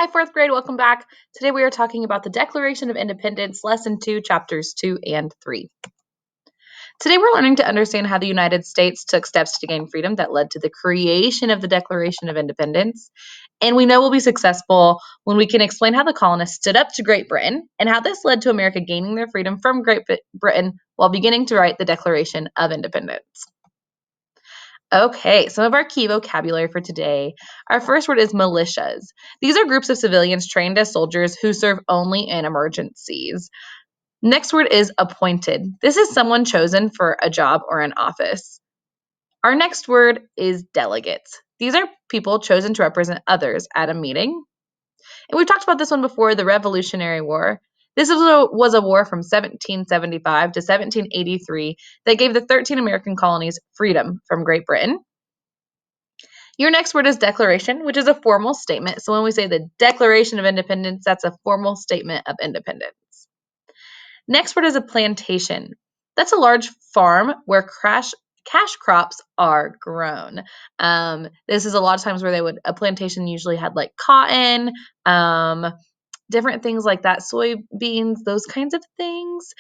Hi, fourth grade. Welcome back. Today we are talking about the Declaration of Independence, Lesson 2, Chapters 2 and 3. Today we're learning to understand how the United States took steps to gain freedom that led to the creation of the Declaration of Independence. And we know we'll be successful when we can explain how the colonists stood up to Great Britain and how this led to America gaining their freedom from Great Britain while beginning to write the Declaration of Independence. Okay, some of our key vocabulary for today. Our first word is militias. These are groups of civilians trained as soldiers who serve only in emergencies. Next word is appointed. This is someone chosen for a job or an office. Our next word is delegates. These are people chosen to represent others at a meeting. And we've talked about this one before, the Revolutionary War. This was a war from 1775 to 1783 that gave the 13 American colonies freedom from Great Britain. Your next word is declaration, which is a formal statement. So when we say the Declaration of Independence, that's a formal statement of independence. Next word is a plantation. That's a large farm where cash crops are grown. This is a lot of times where a plantation usually had like cotton, different things like that, soybeans, those kinds of things,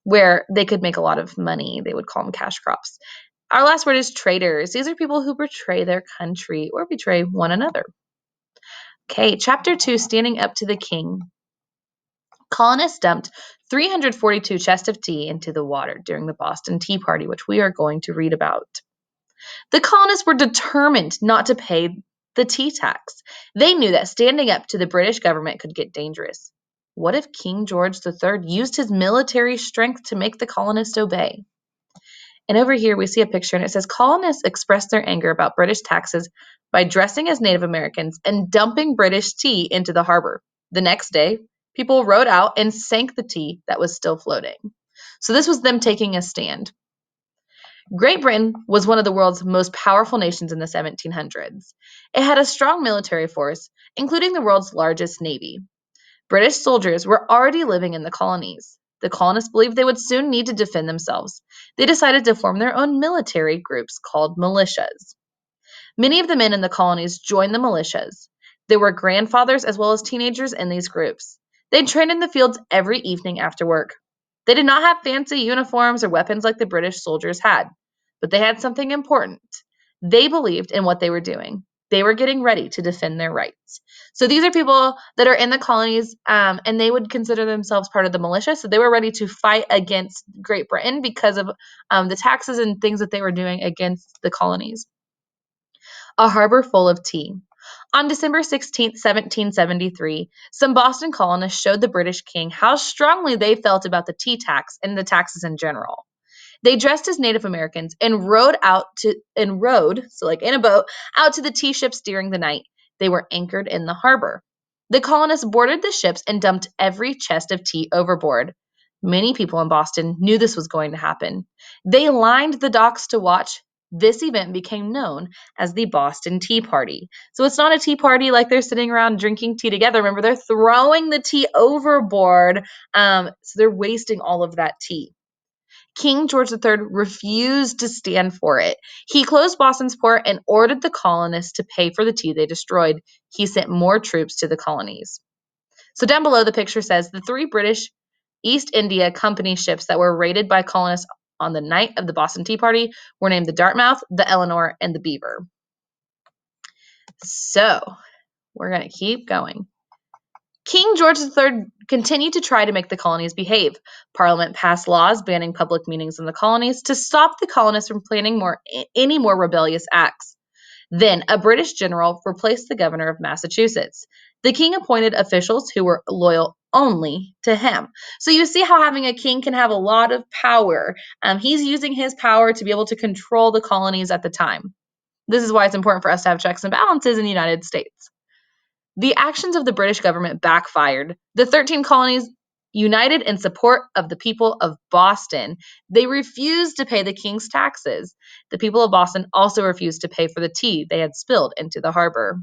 where they could make a lot of money. They would call them cash crops. Our last word is traitors. These are people who betray their country or betray one another. Okay, chapter 2, standing up to the king. Colonists dumped 342 chests of tea into the water during the Boston Tea Party, which we are going to read about. The colonists were determined not to pay the tea tax. They knew that standing up to the British government could get dangerous. What if King George III used his military strength to make the colonists obey? And over here we see a picture and it says colonists expressed their anger about British taxes by dressing as Native Americans and dumping British tea into the harbor. The next day, people rowed out and sank the tea that was still floating. So this was them taking a stand. Great Britain was one of the world's most powerful nations in the 1700s. It had a strong military force, including the world's largest navy. British soldiers were already living in the colonies. The colonists believed they would soon need to defend themselves. They decided to form their own military groups called militias. Many of the men in the colonies joined the militias. There were grandfathers as well as teenagers in these groups. They trained in the fields every evening after work. They did not have fancy uniforms or weapons like the British soldiers had, but they had something important. They believed in what they were doing. They were getting ready to defend their rights. So these are people that are in the colonies, and they would consider themselves part of the militia. So they were ready to fight against Great Britain because of the taxes and things that they were doing against the colonies. A harbor full of tea. On December 16, 1773, some Boston colonists showed the British king how strongly they felt about the tea tax and the taxes in general. They dressed as Native Americans and rowed, so like in a boat, out to the tea ships during the night. They were anchored in the harbor. The colonists boarded the ships and dumped every chest of tea overboard. Many people in Boston knew this was going to happen. They lined the docks to watch. This event became known as the Boston Tea Party. So it's not a tea party like they're sitting around drinking tea together. Remember, they're throwing the tea overboard, so they're wasting all of that tea. King George III refused to stand for it. He closed Boston's port and ordered the colonists to pay for the tea they destroyed. He sent more troops to the colonies. So down below, the picture says the 3 British East India Company ships that were raided by colonists on the night of the Boston Tea Party were named the Dartmouth, the Eleanor, and the Beaver. So we're going to keep going. King George III continued to try to make the colonies behave. Parliament passed laws banning public meetings in the colonies to stop the colonists from planning any more rebellious acts. Then a British general replaced the governor of Massachusetts. The king appointed officials who were loyal only to him. So you see how having a king can have a lot of power. He's using his power to be able to control the colonies at the time. This is why it's important for us to have checks and balances in the United States. The actions of the British government backfired. The 13 colonies united in support of the people of Boston. They refused to pay the king's taxes. The people of Boston also refused to pay for the tea they had spilled into the harbor.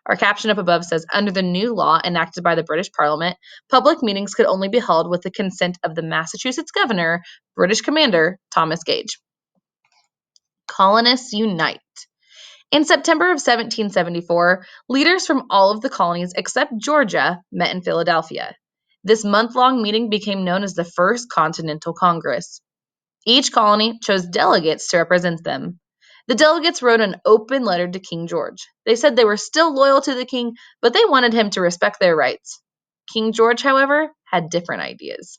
Our caption up above says, under the new law enacted by the British Parliament, public meetings could only be held with the consent of the Massachusetts governor, British commander Thomas Gage. Colonists unite. In September of 1774, leaders from all of the colonies except Georgia met in Philadelphia. This month-long meeting became known as the First Continental Congress. Each colony chose delegates to represent them. The delegates wrote an open letter to King George. They said they were still loyal to the king, but they wanted him to respect their rights. King George, however, had different ideas.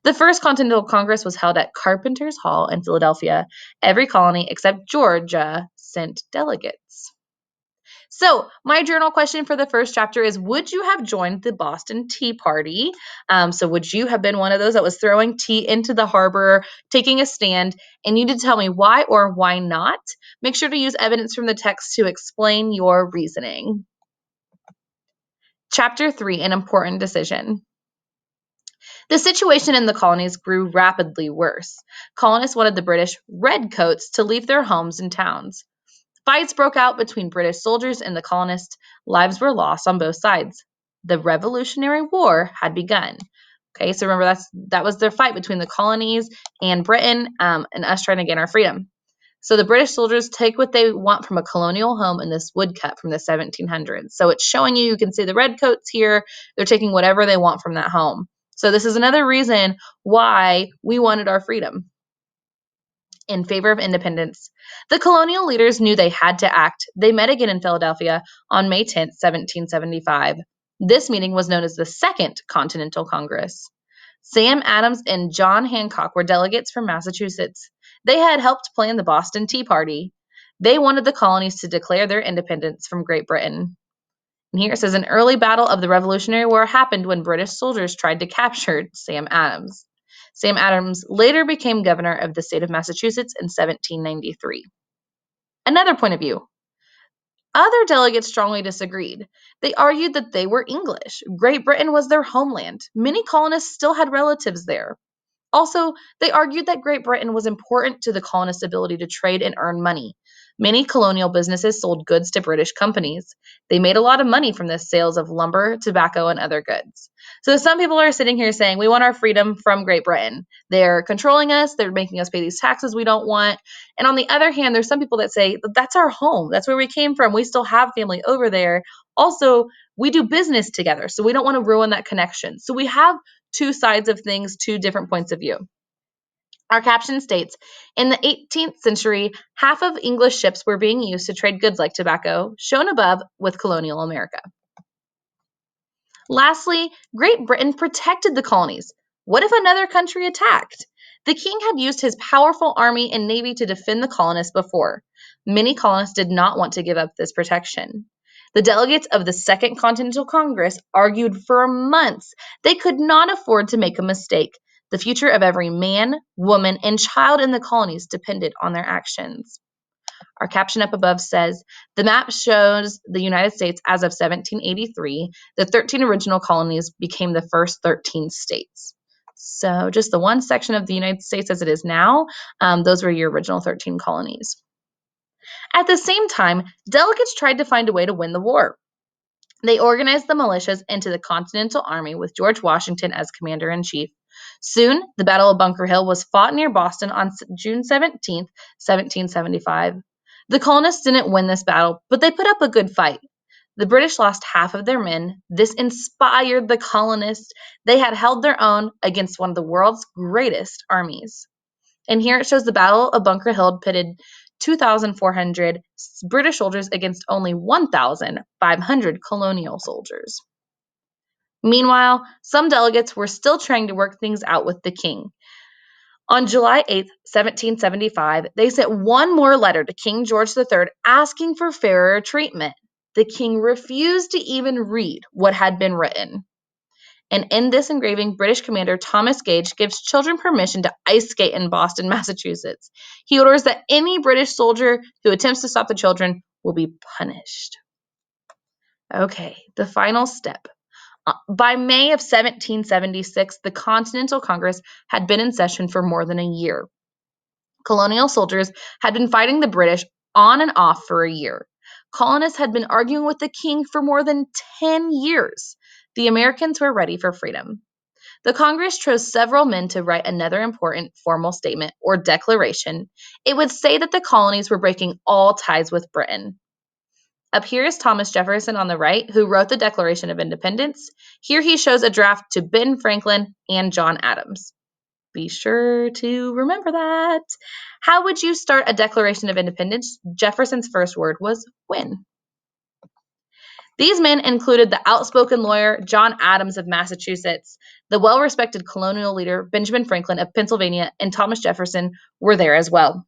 The First Continental Congress was held at Carpenter's Hall in Philadelphia. Every colony except Georgia sent delegates. So, my journal question for the first chapter is, would you have joined the Boston Tea Party? So, would you have been one of those that was throwing tea into the harbor, taking a stand? And you need to tell me why or why not. Make sure to use evidence from the text to explain your reasoning. Chapter 3, an important decision. The situation in the colonies grew rapidly worse. Colonists wanted the British redcoats to leave their homes and towns. Fights broke out between British soldiers and the colonists. Lives were lost on both sides. The Revolutionary War had begun. Okay, so remember that was their fight between the colonies and Britain, and us trying to gain our freedom. So the British soldiers take what they want from a colonial home in this woodcut from the 1700s. So it's showing you can see the redcoats here. They're taking whatever they want from that home. So this is another reason why we wanted our freedom. In favor of independence. The colonial leaders knew they had to act. They met again in Philadelphia on May 10, 1775. This meeting was known as the Second Continental Congress. Sam Adams and John Hancock were delegates from Massachusetts. They had helped plan the Boston Tea Party. They wanted the colonies to declare their independence from Great Britain. And here it says, an early battle of the Revolutionary War happened when British soldiers tried to capture Sam Adams. Sam Adams later became governor of the state of Massachusetts in 1793. Another point of view. Other delegates strongly disagreed. They argued that they were English. Great Britain was their homeland. Many colonists still had relatives there. Also, they argued that Great Britain was important to the colonists' ability to trade and earn money. Many colonial businesses sold goods to British companies. They made a lot of money from the sales of lumber, tobacco, and other goods. So some people are sitting here saying, we want our freedom from Great Britain. They're controlling us. They're making us pay these taxes we don't want. And on the other hand, there's some people that say, that's our home. That's where we came from. We still have family over there. Also, we do business together, so we don't want to ruin that connection. So we have two sides of things, two different points of view. Our caption states, in the 18th century, half of English ships were being used to trade goods like tobacco, shown above with colonial America. Lastly, Great Britain protected the colonies. What if another country attacked? The king had used his powerful army and navy to defend the colonists before. Many colonists did not want to give up this protection. The delegates of the Second Continental Congress argued for months. They could not afford to make a mistake. The future of every man, woman, and child in the colonies depended on their actions. Our caption up above says, the map shows the United States as of 1783. The 13 original colonies became the first 13 states. So just the one section of the United States as it is now, those were your original 13 colonies. At the same time, delegates tried to find a way to win the war. They organized the militias into the Continental Army with George Washington as commander-in-chief. Soon, the Battle of Bunker Hill was fought near Boston on June 17, 1775. The colonists didn't win this battle, but they put up a good fight. The British lost half of their men. This inspired the colonists. They had held their own against one of the world's greatest armies. And here it shows the Battle of Bunker Hill pitted 2,400 British soldiers against only 1,500 colonial soldiers. Meanwhile, some delegates were still trying to work things out with the king. On July 8, 1775, they sent one more letter to King George III asking for fairer treatment. The king refused to even read what had been written. And in this engraving, British Commander Thomas Gage gives children permission to ice skate in Boston, Massachusetts. He orders that any British soldier who attempts to stop the children will be punished. Okay, the final step. By May of 1776, the Continental Congress had been in session for more than a year. Colonial soldiers had been fighting the British on and off for a year. Colonists had been arguing with the king for more than 10 years. The Americans were ready for freedom. The Congress chose several men to write another important formal statement or declaration. It would say that the colonies were breaking all ties with Britain. Up here is Thomas Jefferson on the right, who wrote the Declaration of Independence. Here he shows a draft to Ben Franklin and John Adams. Be sure to remember that. How would you start a Declaration of Independence? Jefferson's first word was when. These men included the outspoken lawyer John Adams of Massachusetts, the well-respected colonial leader Benjamin Franklin of Pennsylvania, and Thomas Jefferson were there as well.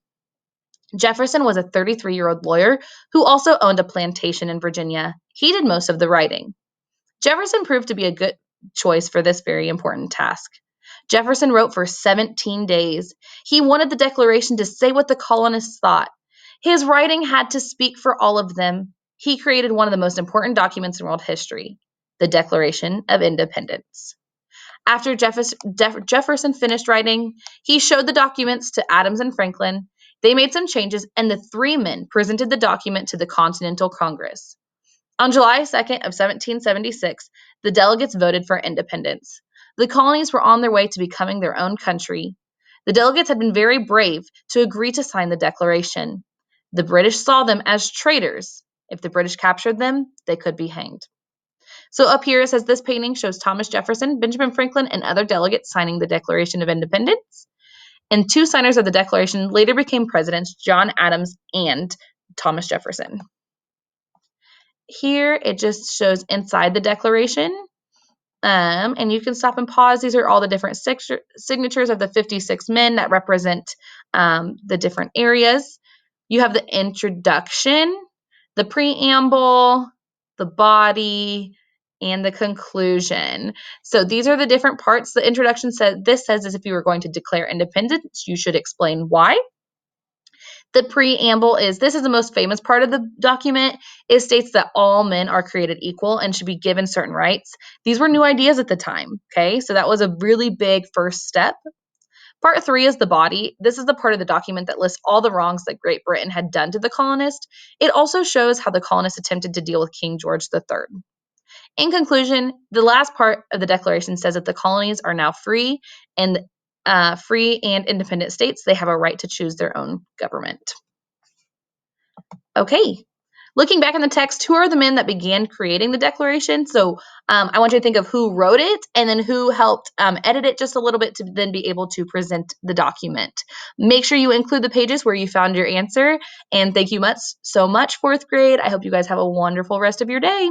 Jefferson was a 33-year-old lawyer who also owned a plantation in Virginia. He did most of the writing. Jefferson proved to be a good choice for this very important task. Jefferson wrote for 17 days. He wanted the Declaration to say what the colonists thought. His writing had to speak for all of them. He created one of the most important documents in world history, the Declaration of Independence. After Jefferson finished writing, he showed the documents to Adams and Franklin. They made some changes, and the three men presented the document to the Continental Congress. On July 2nd of 1776, the delegates voted for independence. The colonies were on their way to becoming their own country. The delegates had been very brave to agree to sign the Declaration. The British saw them as traitors. If the British captured them, they could be hanged. So up here it says this painting shows Thomas Jefferson, Benjamin Franklin, and other delegates signing the Declaration of Independence. And two signers of the Declaration later became presidents, John Adams and Thomas Jefferson. Here it just shows inside the Declaration. And you can stop and pause. These are all the different signatures of the 56 men that represent the different areas. You have the introduction, the preamble, the body, and the conclusion. So these are the different parts. The introduction says is if you were going to declare independence, you should explain why. The preamble is this is the most famous part of the document. It states that all men are created equal and should be given certain rights. These were new ideas at the time, okay? So that was a really big first step. Part 3 is the body. This is the part of the document that lists all the wrongs that Great Britain had done to the colonists. It also shows how the colonists attempted to deal with King George III. In conclusion, the last part of the Declaration says that the colonies are now free and independent states. They have a right to choose their own government. Okay. Looking back in the text, who are the men that began creating the Declaration? So I want you to think of who wrote it and then who helped edit it just a little bit to then be able to present the document. Make sure you include the pages where you found your answer. And thank you so much, 4th grade. I hope you guys have a wonderful rest of your day.